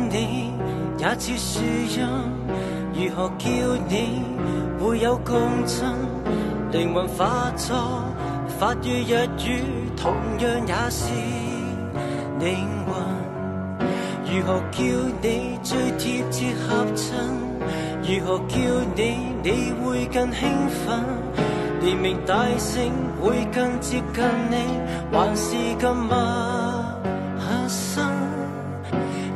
你也似樹蔭，如何叫你會有共振？靈魂化作法語日語，同樣也是靈魂。如何叫你最貼切合襯？如何叫你會更興奮？連名帶姓會更接近你，還是更陌生？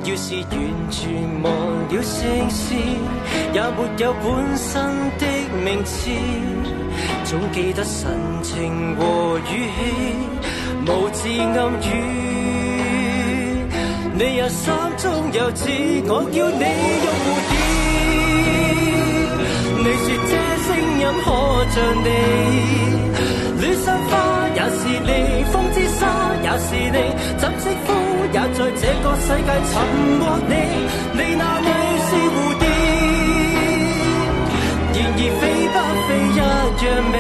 要是完全忘了姓氏，也沒有本身的名字，總記得神情和語氣，無字暗語。你也心中有字，我叫你用蝴蝶。你說這聲音可像你，戀上花也是你，風之沙也是你，怎稱呼也在這個世界尋獲你。你那裏是蝴蝶，然而飛不飛一樣美。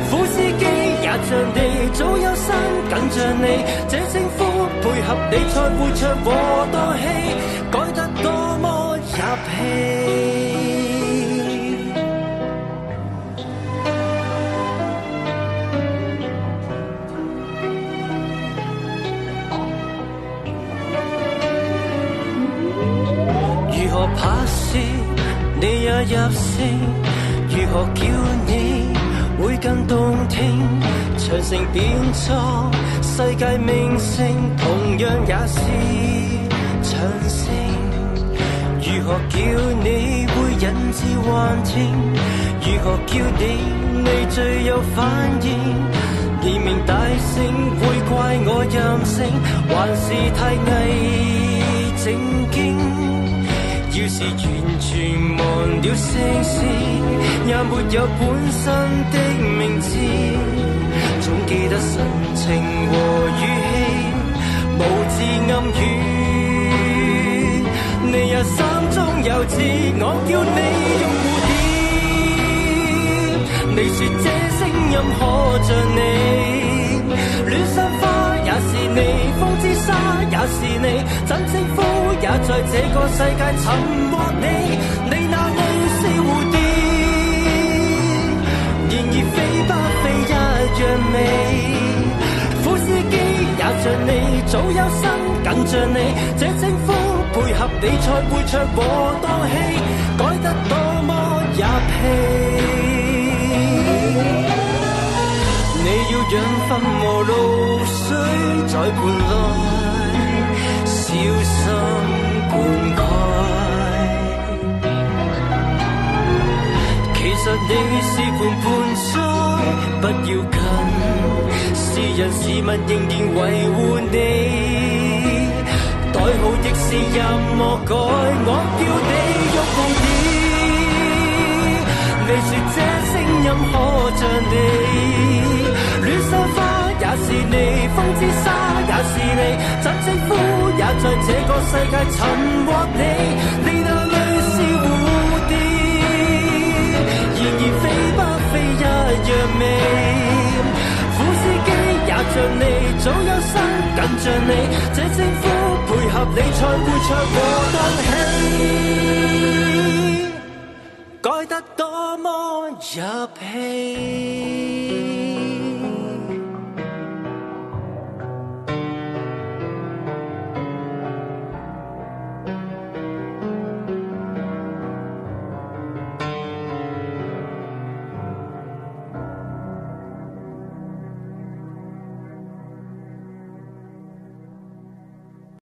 苦司機也像你，早有身緊像你，這稱呼配合你才會唱和當戲，改得多麼入戲。如何拍攝你也入聲，如何叫你會更動聽？長城變作世界名勝，同樣也是長城。如何叫你會引致幻聽？如何叫你最有反應？連名帶姓會怪我任性，還是太偽正經？要是完全忘了姓氏，也沒有本身的名字，總記得神情和語氣，無字暗語。你也心中有字，我叫你用蝴蝶。你說這聲音可像你，戀上花也是你，風之沙也是你，怎稱呼也在這個世界尋獲你。你那裏是蝴蝶，然而飛不飛一樣美。苦司機也像你，早有身緊像你，這稱呼配合你才會唱和當戲，改得多麼入戲。你要養分和露水在盤內小心灌溉，其實你是盤盆栽，不要緊，是人是物仍然維護你。代號亦是任何改，我叫你用蝴蝶。你說這聲音可像你，戀上花也是你，風之沙也是你，怎稱呼也在這個世界尋獲你。你那裏是蝴蝶，然而飛不飛一樣美。苦司機也像你，早有身緊像你，這稱呼配合你才會唱和當戲，改得多麼入戲。